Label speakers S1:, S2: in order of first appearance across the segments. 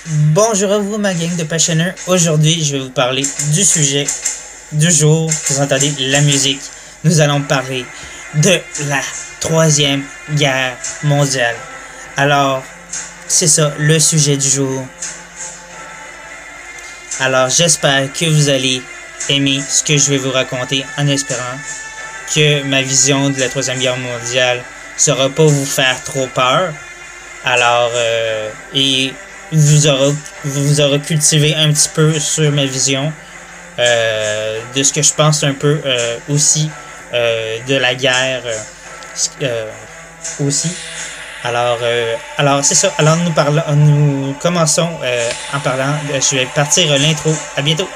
S1: Bonjour à vous ma gang de passionneux. Aujourd'hui je vais vous parler du sujet du jour. Vous entendez la musique. Nous allons parler de la troisième guerre mondiale. Alors c'est ça le sujet du jour. Alors j'espère que vous allez aimer ce que je vais vous raconter en espérant que ma vision de la troisième guerre mondiale sera pas vous faire trop peur. Alors et vous aura cultivé un petit peu sur ma vision de ce que je pense un peu aussi de la guerre aussi. Alors c'est ça. Alors nous commençons en parlant. Je vais partir l'intro. À bientôt.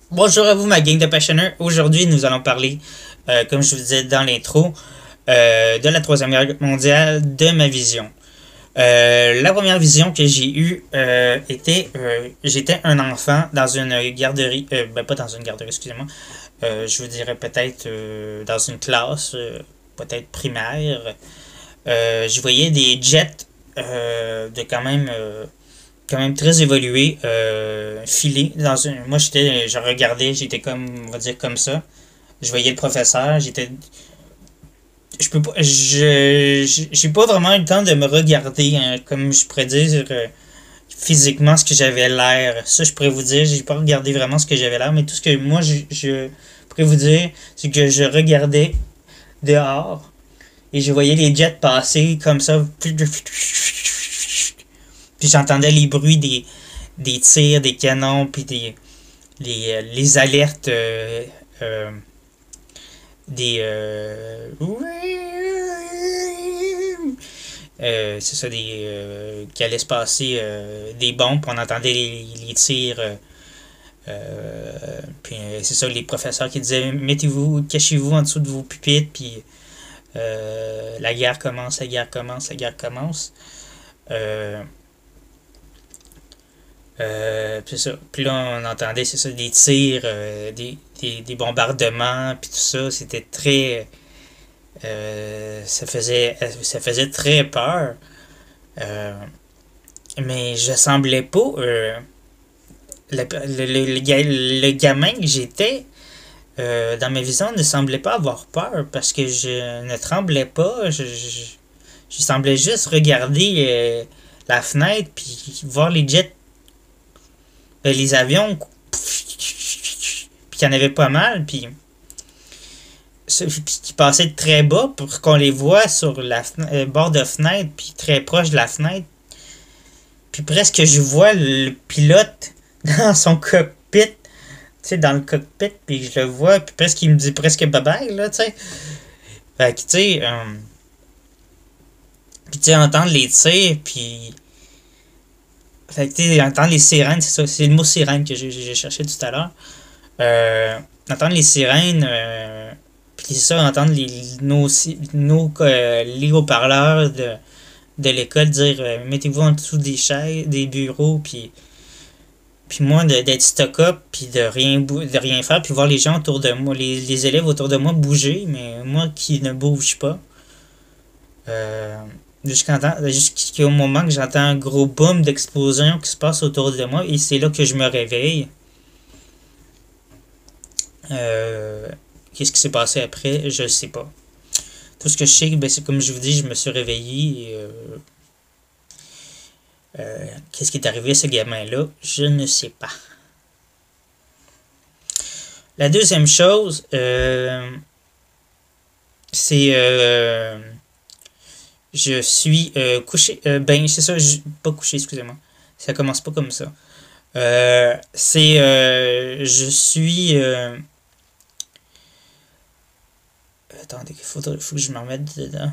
S1: Bonjour à vous ma gang de passionneux. Aujourd'hui nous allons parler, comme je vous disais dans l'intro, de la troisième guerre mondiale, de ma vision. La première vision que j'ai eue était, j'étais un enfant dans une garderie, pas dans une garderie, excusez-moi, je vous dirais peut-être dans une classe, peut-être primaire. Je voyais des jets de quand même très évolués, filer dans une. Moi je regardais, j'étais comme, on va dire comme ça. Je voyais le professeur, je peux pas, j'ai pas vraiment eu le temps de me regarder, hein, comme je pourrais dire physiquement ce que j'avais l'air. Ça, je pourrais vous dire, j'ai pas regardé vraiment ce que j'avais l'air, mais tout ce que moi je pourrais vous dire, c'est que je regardais dehors et je voyais les jets passer comme ça, puis j'entendais les bruits des tirs, des canons, puis les alertes des c'est ça, qui allait se passer des bombes, puis on entendait les tirs. Puis c'est ça, les professeurs qui disaient mettez-vous, cachez-vous en dessous de vos pupitres, puis la guerre commence, la guerre commence, la guerre commence. Puis ça. Puis là, on entendait, c'est ça, des tirs, des bombardements, puis tout ça. C'était très. Ça faisait très peur. Euh, mais je semblais pas. Le gamin que j'étais, dans ma vision, ne semblait pas avoir peur parce que je ne tremblais pas. Je semblais juste regarder la fenêtre puis voir les jets, les avions, puis il y en avait pas mal, puis qui passaient de très bas pour qu'on les voit sur la bord de fenêtre, puis très proche de la fenêtre. Puis presque je vois le pilote dans son cockpit, tu sais, dans le cockpit, puis je le vois, puis presque il me dit presque bye bye, là, tu sais. Fait que, tu sais, puis tu sais, entendre les tirs, puis. Fait que, tu sais, entendre les sirènes, c'est ça, c'est le mot sirène que j'ai cherché tout à l'heure. Entendre les sirènes, puis c'est ça, entendre les haut-parleurs de l'école dire mettez-vous en dessous des chaises, des bureaux, puis moi d'être stock-up, puis de rien faire, puis voir les gens autour de moi, les élèves autour de moi bouger, mais moi qui ne bouge pas. Euh, Jusqu'au moment que j'entends un gros boom d'explosion qui se passe autour de moi, et c'est là que je me réveille. Qu'est-ce qui s'est passé après? Je sais pas. Tout ce que je sais, ben, c'est comme je vous dis, je me suis réveillé. Et, qu'est-ce qui est arrivé à ce gamin-là? Je ne sais pas. La deuxième chose, c'est je suis couché. Ben, c'est ça, pas couché, excusez-moi. Ça commence pas comme ça. C'est je suis attendez, faut que je me remette dedans.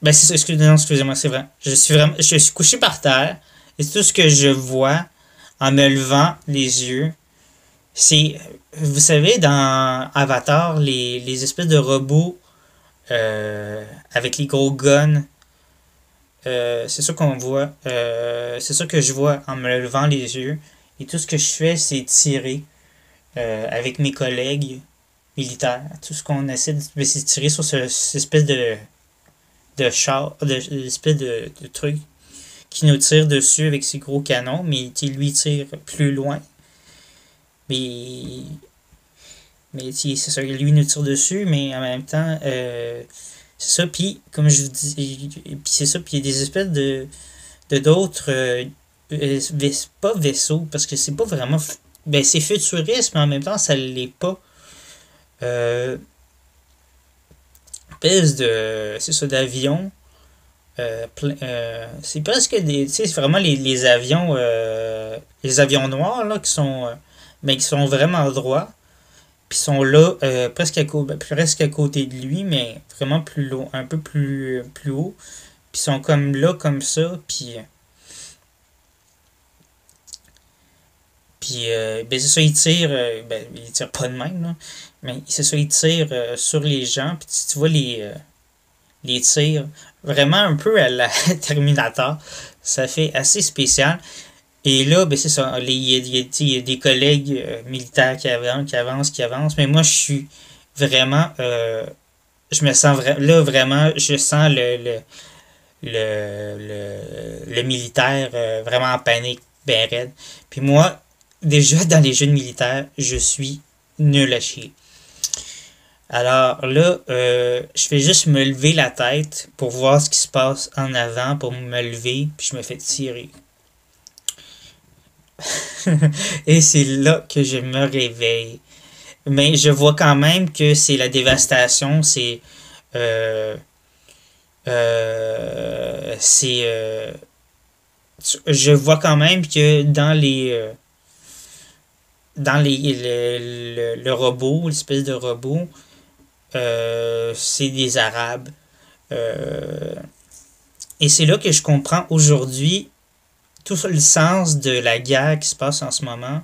S1: Ben c'est ça, excusez-moi, c'est vrai. Je suis couché par terre et tout ce que je vois en me levant les yeux, c'est, vous savez, dans Avatar, les espèces de robots avec les gros guns, c'est ça qu'on voit. C'est ça que je vois en me levant les yeux. Et tout ce que je fais, c'est tirer. avec mes collègues militaires. Tout ce qu'on essaie de c'est tirer sur cette espèce de char, espèce de truc qui nous tire dessus avec ses gros canons, mais qui lui tire plus loin. Mais, mais c'est ça, lui nous tire dessus, mais en même temps, c'est ça. Puis, comme je vous dis, puis c'est ça, puis il y a des espèces de d'autres, pas vaisseaux, parce que c'est pas vraiment, ben c'est futuriste, mais en même temps, ça l'est pas. Espèce de, c'est ça, d'avion. C'est presque des, tu sais, c'est vraiment les avions noirs là mais qui sont vraiment droits, puis sont là presque à côté de lui, mais vraiment plus loin, un peu plus haut, puis sont comme là comme ça, puis ben c'est ça, il tire pas de même là, mais c'est ça, il tire sur les gens, puis tu vois les tirs vraiment un peu à la Terminator. Ça fait assez spécial. Et là, ben c'est ça. Il y a des collègues militaires qui avancent. Mais moi, je suis vraiment. Je me sens là, vraiment, je sens le militaire vraiment en panique, ben raide. Puis moi, déjà dans les jeux de militaire, je suis nul à chier. Alors là, je fais juste me lever la tête pour voir ce qui se passe en avant, pour me lever, puis je me fais tirer. Et c'est là que je me réveille. Mais je vois quand même que c'est la dévastation, euh, c'est, je vois quand même que dans le robot, l'espèce de robot, c'est des Arabes. Euh, et c'est là que je comprends aujourd'hui tout le sens de la guerre qui se passe en ce moment.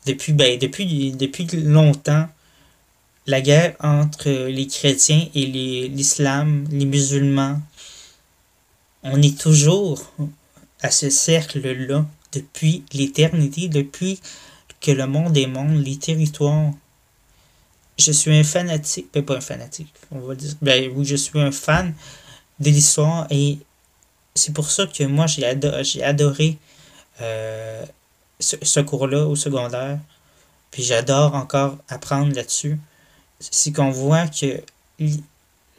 S1: Depuis longtemps, la guerre entre les chrétiens et l'islam, les musulmans, on est toujours à ce cercle-là depuis l'éternité, depuis que le monde est monde, les territoires. Je suis un fanatique, ben pas un fanatique, on va dire. Ben oui, je suis un fan de l'histoire et c'est pour ça que moi j'ai adoré ce cours-là au secondaire. Puis j'adore encore apprendre là-dessus. C'est qu'on voit que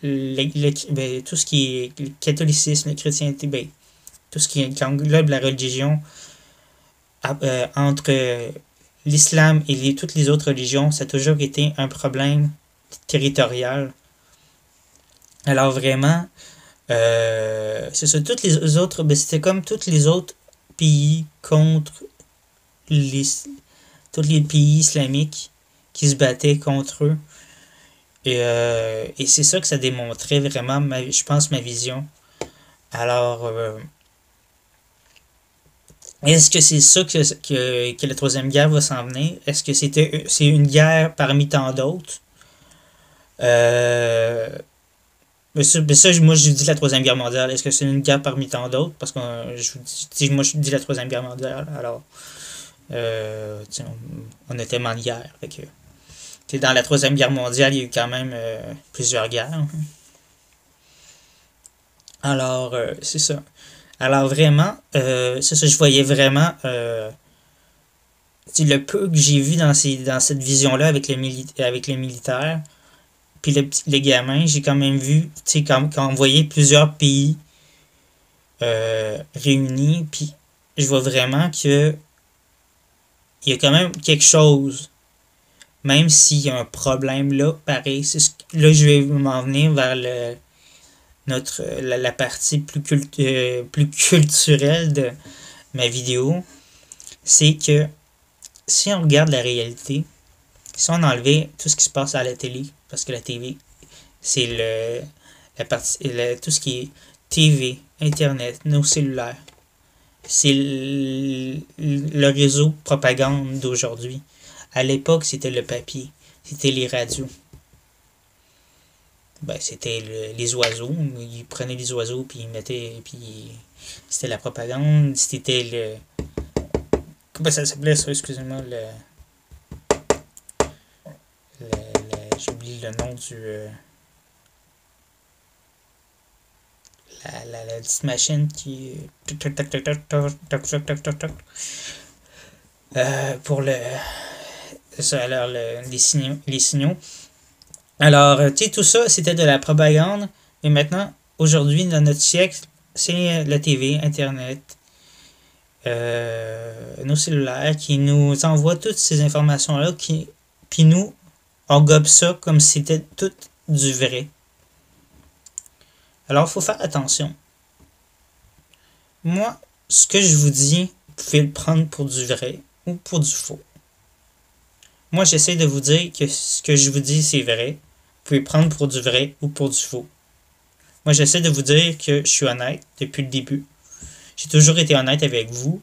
S1: ben, tout ce qui est le catholicisme, la chrétienté, ben, tout ce qui englobe la religion entre l'islam et toutes les autres religions, ça a toujours été un problème territorial. Alors vraiment, c'est ça, toutes les autres, ben, c'était comme tous les autres pays contre tous les pays islamiques qui se battaient contre eux. Et c'est ça que ça démontrait vraiment, je pense, ma vision. Alors, est-ce que c'est ça que la Troisième Guerre va s'en venir? Est-ce que c'est une guerre parmi tant d'autres? Euh, mais ça, moi, je dis la Troisième Guerre mondiale. Est-ce que c'est une guerre parmi tant d'autres? Parce que moi, je dis la Troisième Guerre mondiale. Alors, on a tellement de guerres. Fait que, dans la Troisième Guerre mondiale, il y a eu quand même plusieurs guerres. Alors, c'est ça. Alors, vraiment, c'est ça, je voyais vraiment le peu que j'ai vu dans cette vision-là avec les militaires, puis les gamins, j'ai quand même vu, quand on voyait plusieurs pays réunis, puis je vois vraiment que il y a quand même quelque chose, même s'il y a un problème là, pareil, là je vais m'en venir vers la partie plus culturelle de ma vidéo, c'est que si on regarde la réalité, si on enlevait tout ce qui se passe à la télé, parce que la TV, c'est tout ce qui est TV, Internet, nos cellulaires, c'est le réseau propagande d'aujourd'hui. À l'époque, c'était le papier, c'était les radios. Ben, c'était les oiseaux. Ils prenaient les oiseaux, puis ils mettaient. Puis c'était la propagande. C'était le. Comment ça s'appelait ça, excusez-moi? J'oublie le nom du... la petite machine qui... pour le... ça, alors, les signaux. Alors, tu sais, tout ça, c'était de la propagande. Mais maintenant, aujourd'hui, dans notre siècle, c'est la TV, Internet, nos cellulaires qui nous envoient toutes ces informations-là, puis nous, on gobe ça comme si c'était tout du vrai. Alors, il faut faire attention. Moi, ce que je vous dis, vous pouvez le prendre pour du vrai ou pour du faux. Moi, j'essaie de vous dire que ce que je vous dis, c'est vrai. Vous pouvez prendre pour du vrai ou pour du faux. Moi, j'essaie de vous dire que je suis honnête depuis le début. J'ai toujours été honnête avec vous.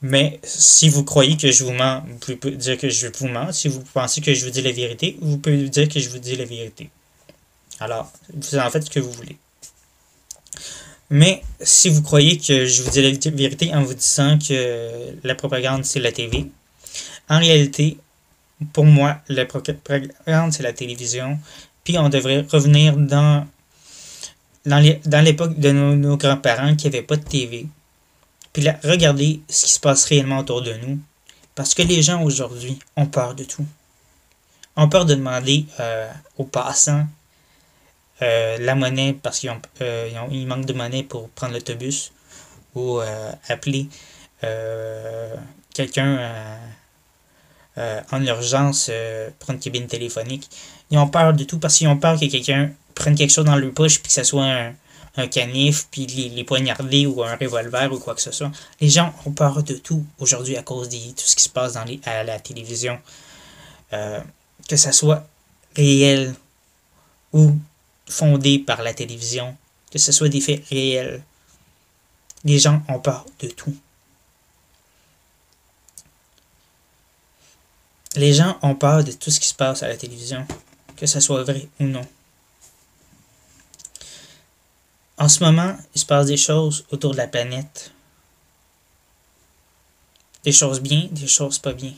S1: Mais si vous croyez que je vous mens, vous pouvez dire que je vous mens. Si vous pensez que je vous dis la vérité, vous pouvez dire que je vous dis la vérité. Alors, vous en faites ce que vous voulez. Mais si vous croyez que je vous dis la vérité en vous disant que la propagande, c'est la TV, en réalité, pour moi, la propagande, c'est la télévision. Puis on devrait revenir dans l'époque de nos grands-parents qui n'avaient pas de TV. Puis là, regardez ce qui se passe réellement autour de nous. Parce que les gens aujourd'hui ont peur de tout. Ont peur de demander aux passants la monnaie parce qu'ils manquent de monnaie pour prendre l'autobus ou appeler quelqu'un en urgence pour une cabine téléphonique. Ils ont peur de tout parce qu'ils ont peur que quelqu'un prenne quelque chose dans leur poche puis que ce soit un canif puis les poignarder ou un revolver ou quoi que ce soit. Les gens ont peur de tout aujourd'hui à cause de tout ce qui se passe à la télévision. Que ça soit réel ou fondé par la télévision, que ce soit des faits réels. Les gens ont peur de tout. Les gens ont peur de tout ce qui se passe à la télévision, que ce soit vrai ou non. En ce moment, il se passe des choses autour de la planète. Des choses bien, des choses pas bien.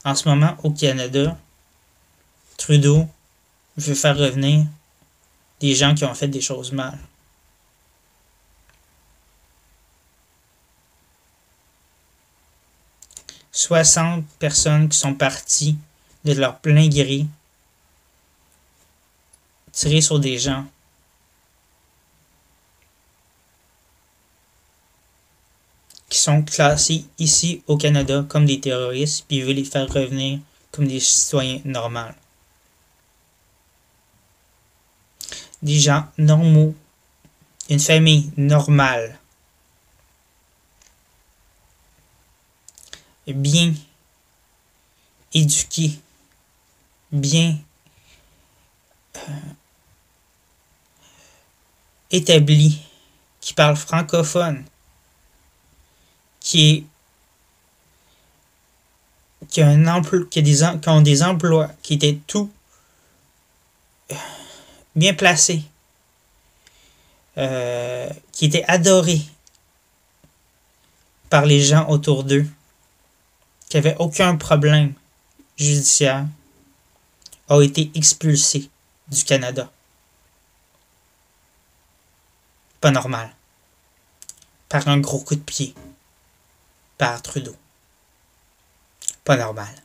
S1: En ce moment, au Canada, Trudeau veut faire revenir des gens qui ont fait des choses mal. « 60 personnes qui sont parties de leur plein gré tirer sur des gens. Qui sont classés ici au Canada comme des terroristes, puis il veut les faire revenir comme des citoyens normaux. Des gens normaux, une famille normale, bien éduquée, bien établie, qui parle francophone, qui ont des emplois, qui étaient tout bien placés, qui étaient adorés par les gens autour d'eux, qui n'avaient aucun problème judiciaire, ont été expulsés du Canada. Pas normal. Par un gros coup de pied. Par Trudeau. Pas normal.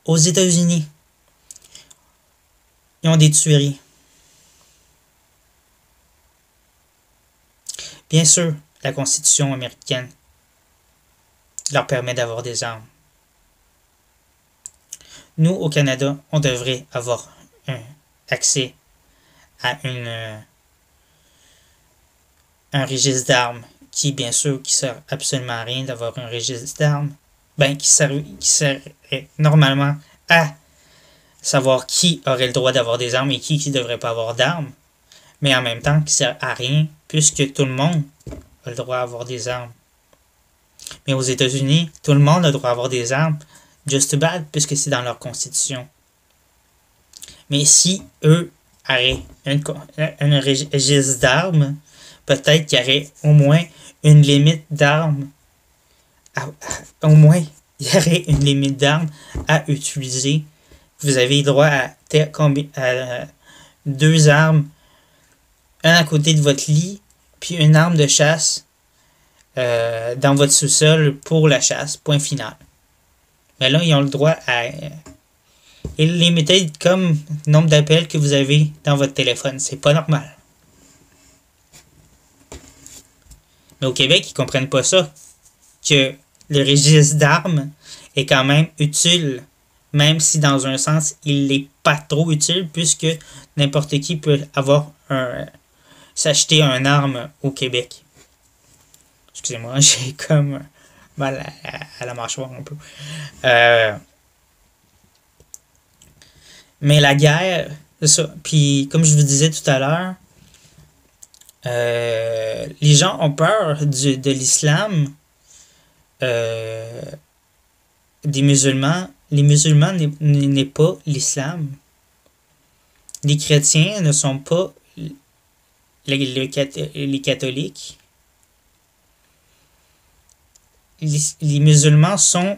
S1: Aux États-Unis, ils ont des tueries. Bien sûr, la Constitution américaine leur permet d'avoir des armes. Nous, au Canada, on devrait avoir accès à un registre d'armes qui, bien sûr, qui sert absolument à rien d'avoir un registre d'armes. Qui serait normalement à savoir qui aurait le droit d'avoir des armes et qui ne devrait pas avoir d'armes, mais en même temps qui sert à rien puisque tout le monde a le droit d'avoir des armes. Mais aux États-Unis, tout le monde a le droit d'avoir des armes, just too bad, puisque c'est dans leur constitution. Mais si eux auraient un registre d'armes, peut-être qu'il y aurait au moins une limite d'armes au moins, il y aurait une limite d'armes à utiliser. Vous avez droit à 2 armes, un à côté de votre lit, puis une arme de chasse dans votre sous-sol pour la chasse. Point final. Mais là, ils ont le droit à limiter comme le nombre d'appels que vous avez dans votre téléphone. C'est pas normal. Mais au Québec, ils comprennent pas ça. Que le registre d'armes est quand même utile. Même si dans un sens, il n'est pas trop utile puisque n'importe qui peut s'acheter une arme au Québec. Excusez-moi, j'ai comme mal à la mâchoire un peu. Mais la guerre, c'est ça. Puis, comme je vous disais tout à l'heure, les gens ont peur de l'islam, des musulmans. Les musulmans n'est pas l'islam. Les chrétiens ne sont pas les catholiques. Les musulmans sont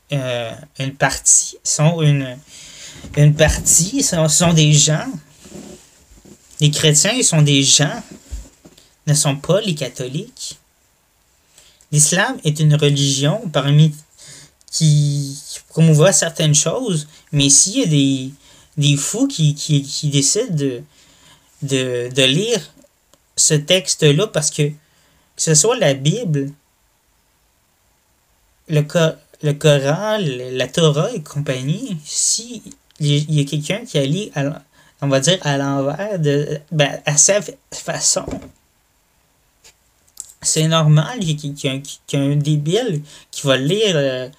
S1: une partie, sont des gens. Les chrétiens, ils sont des gens, ne sont pas les catholiques. L'islam est une religion qui promouvoit certaines choses, mais s'il y a des fous qui décident de lire ce texte-là, parce que ce soit la Bible, le Coran, la Torah et compagnie, si il y a quelqu'un qui a lu, on va dire, à l'envers, à sa façon, c'est normal qu'il y ait un débile qui va lire.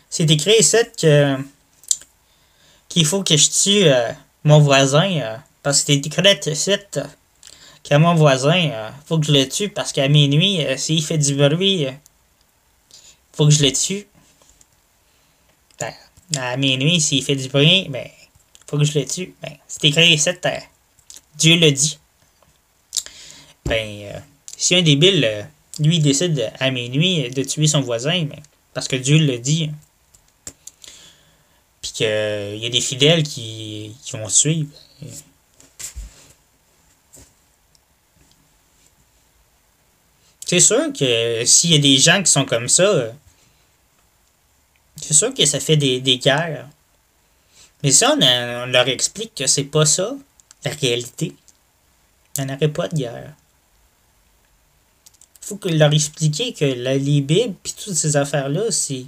S1: C'est écrit ici qu'il faut que je tue mon voisin, parce que c'est écrit ici que mon voisin, faut que je le tue parce qu'à minuit, s'il fait du bruit, faut que je le tue. Ben, à minuit, s'il fait du bruit, faut que je le tue. C'est écrit ici, Dieu le dit. Si un débile, lui, décide à minuit de tuer son voisin, parce que Dieu le dit, puis qu'il y a des fidèles qui vont suivre, c'est sûr que s'il y a des gens qui sont comme ça, c'est sûr que ça fait des guerres. Mais ça, on leur explique que c'est pas ça, la réalité. Il n'y en aurait pas de guerre. Il faut leur expliquer que les Bibles et toutes ces affaires-là, c'est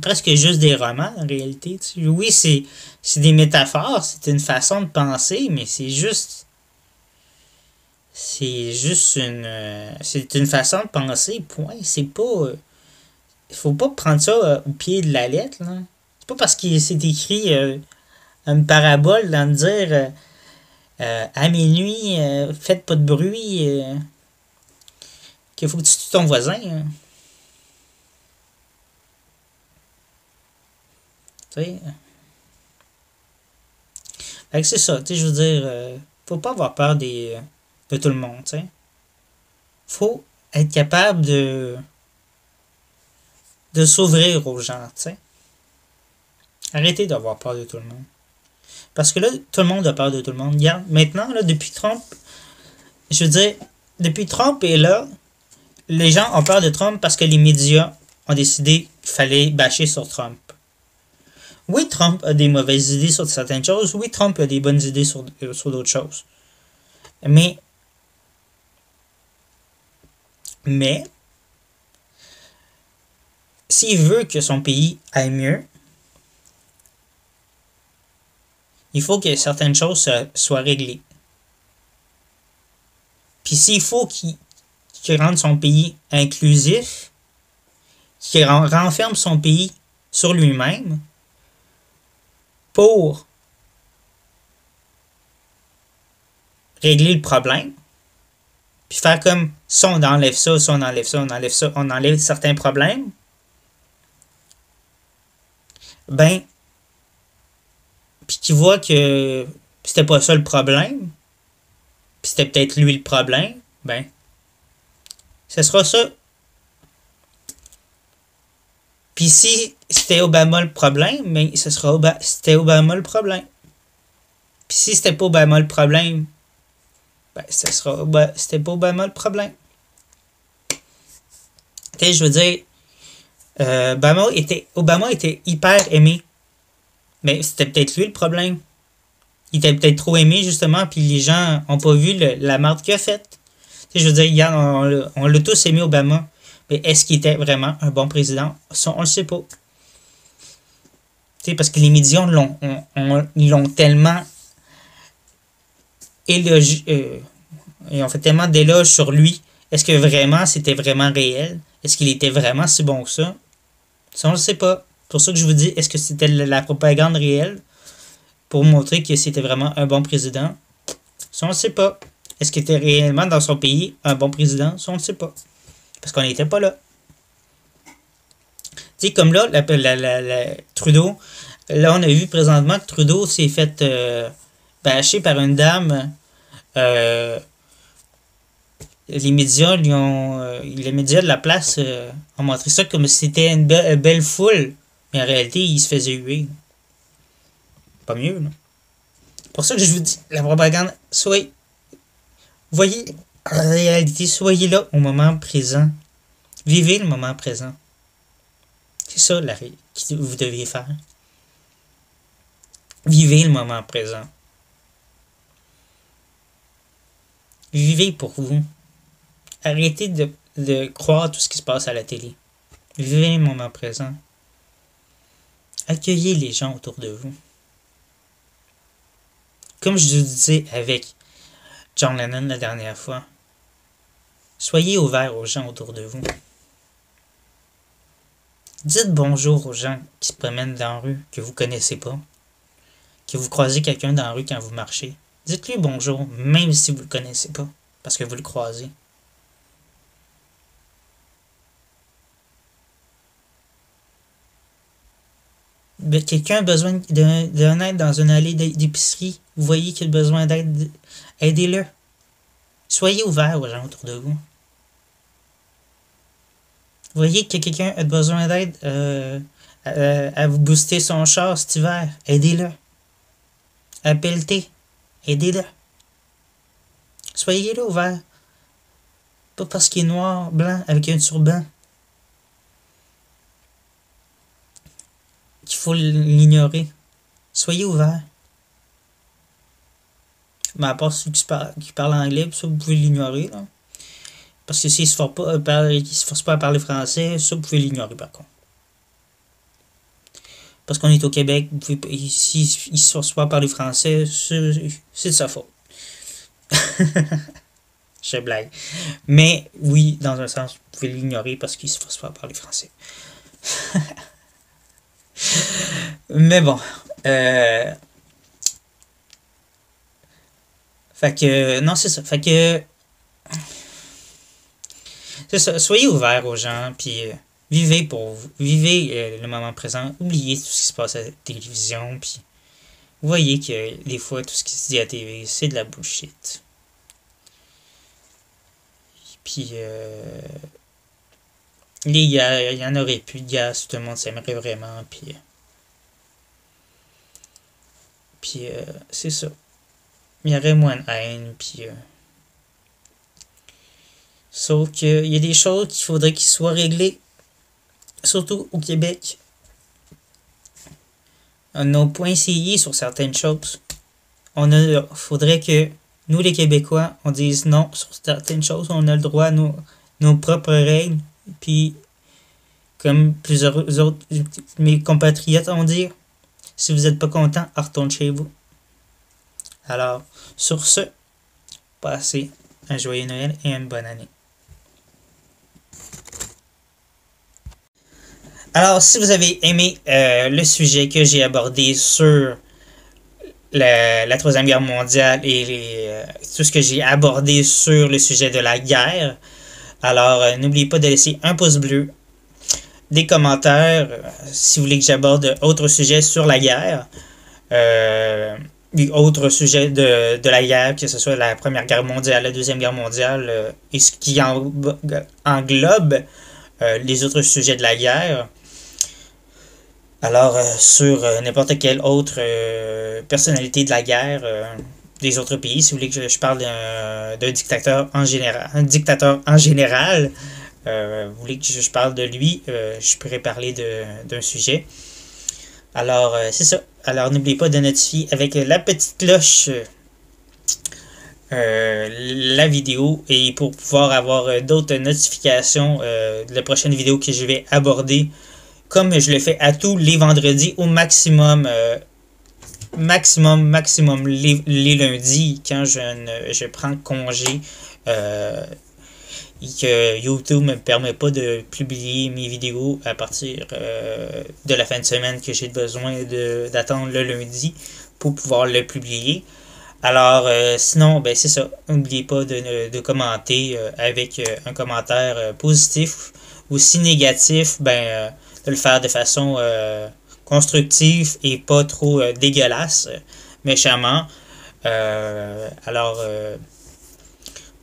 S1: presque juste des romans en réalité. Oui, c'est des métaphores, c'est une façon de penser, mais c'est juste une façon de penser, point. C'est pas. Il faut pas prendre ça au pied de la lettre, là. C'est pas parce qu'il s'est écrit une parabole dans le dire. À minuit, faites pas de bruit, qu'il faut que tu tues ton voisin. Tu sais. Fait que c'est ça, tu sais, je veux dire, faut pas avoir peur de tout le monde, tu sais. Faut être capable de s'ouvrir aux gens, tu sais. Arrêtez d'avoir peur de tout le monde. Parce que là, tout le monde a peur de tout le monde. Regarde, maintenant, là, depuis Trump, je veux dire, depuis Trump est là, les gens ont peur de Trump parce que les médias ont décidé qu'il fallait bâcher sur Trump. Oui, Trump a des mauvaises idées sur certaines choses. Oui, Trump a des bonnes idées sur d'autres choses. Mais, s'il veut que son pays aille mieux, il faut que certaines choses soient réglées. Puis s'il faut qu'il rende son pays inclusif, qu'il renferme son pays sur lui-même pour régler le problème, puis faire comme si on enlève ça, si on enlève ça, on enlève ça, on enlève certains problèmes, puis qu'il voit que c'était pas ça le problème, puis c'était peut-être lui le problème, Ce sera ça. Puis si c'était Obama le problème, mais ce sera c'était Obama le problème. Puis si c'était pas Obama le problème, ben c'était pas Obama le problème. Tu sais, je veux dire, Obama était hyper aimé. Mais c'était peut-être lui le problème. Il était peut-être trop aimé, justement, puis les gens n'ont pas vu la marde qu'il a faite. Tu sais, je veux dire, hier, on l'a tous aimé, Obama. Mais est-ce qu'il était vraiment un bon président? Ça, on le sait pas. Tu sais, parce que les médias ils l'ont tellement élogié, ils ont fait tellement d'éloges sur lui. Est-ce que vraiment, c'était vraiment réel? Est-ce qu'il était vraiment si bon que ça? Ça, on le sait pas. C'est pour ça que je vous dis, est-ce que c'était la propagande réelle pour montrer que c'était vraiment un bon président? Ça, on le sait pas. Est-ce qu'il était réellement dans son pays un bon président? Ça, on le sait pas. Parce qu'on n'était pas là. Tu sais, comme là, Trudeau, là, on a vu présentement que Trudeau s'est fait bâcher par une dame. Les médias les médias de la place ont montré ça comme si c'était une belle foule. Mais en réalité, il se faisait huer. Pas mieux, non? C'est pour ça que je vous dis, la propagande, voyez, en réalité, soyez là au moment présent. Vivez le moment présent. C'est ça que vous deviez faire. Vivez le moment présent. Vivez pour vous. Arrêtez de croire tout ce qui se passe à la télé. Vivez le moment présent. Accueillez les gens autour de vous. Comme je vous disais avec John Lennon la dernière fois, soyez ouverts aux gens autour de vous. Dites bonjour aux gens qui se promènent dans la rue, que vous ne connaissez pas. Que vous croisez quelqu'un dans la rue quand vous marchez. Dites-lui bonjour, même si vous ne le connaissez pas, parce que vous le croisez. Quelqu'un a besoin d'un aide dans une allée d'épicerie. Vous voyez qu'il a besoin d'aide. Aidez-le. Soyez ouverts aux gens autour de vous. Vous voyez que quelqu'un a besoin d'aide à vous booster son char cet hiver. Aidez-le. À pelleter. Aidez-le. Soyez là ouverts. Pas parce qu'il est noir, blanc, avec un turban, qu'il faut l'ignorer. Soyez ouverts. Mais à part ceux qui parlent anglais, ça vous pouvez l'ignorer. Là. Parce que s'ils ne se forcent pas à parler français, ça vous pouvez l'ignorer par contre. Parce qu'on est au Québec, s'ils ne se forcent pas à parler français, c'est de sa faute. Je blague. Mais oui, dans un sens, vous pouvez l'ignorer parce qu'ils ne se forcent pas à parler français. Mais bon. Fait que. Non, c'est ça. Fait que. C'est ça. Soyez ouverts aux gens, puis vivez le moment présent. Oubliez tout ce qui se passe à la télévision, puis voyez que des fois, tout ce qui se dit à la TV, c'est de la bullshit. Puis. Il y en aurait plus de gars si tout le monde s'aimerait vraiment, puis c'est ça. Il y aurait moins de haine, puis sauf qu'il y a des choses qu'il faudrait qu'ils soient réglées, surtout au Québec. On a point essayé sur certaines choses. Faudrait que nous, les Québécois, on dise non sur certaines choses. On a le droit à nos propres règles. Puis, comme plusieurs autres, mes compatriotes vont dire, si vous n'êtes pas content, retourne chez vous. Alors, sur ce, passez un joyeux Noël et une bonne année. Alors, si vous avez aimé le sujet que j'ai abordé sur la Troisième Guerre mondiale et tout ce que j'ai abordé sur le sujet de la guerre, alors n'oubliez pas de laisser un pouce bleu, des commentaires si vous voulez que j'aborde autre sujet sur la guerre. autres sujets de la guerre, que ce soit la Première Guerre mondiale, la Deuxième Guerre mondiale, et ce qui englobe les autres sujets de la guerre. Alors, sur n'importe quelle autre personnalité de la guerre des autres pays, si vous voulez que je parle d'un dictateur en général, vous voulez que je parle de lui, je pourrais parler d'un sujet. Alors, c'est ça. Alors, n'oubliez pas de notifier avec la petite cloche la vidéo et pour pouvoir avoir d'autres notifications de la prochaine vidéo que je vais aborder comme je le fais à tous les vendredis au maximum maximum les lundis quand je prends congé et que YouTube ne me permet pas de publier mes vidéos à partir de la fin de semaine, que j'ai besoin d'attendre le lundi pour pouvoir le publier. Alors, sinon, ben c'est ça. N'oubliez pas de commenter avec un commentaire positif ou si négatif, de le faire de façon constructive et pas trop dégueulasse, méchamment. Alors,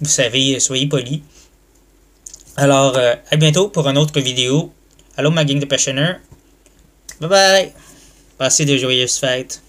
S1: vous savez, soyez polis. Alors, à bientôt pour une autre vidéo. Allô, ma gang de passionneurs. Bye bye. Passez de joyeuses fêtes.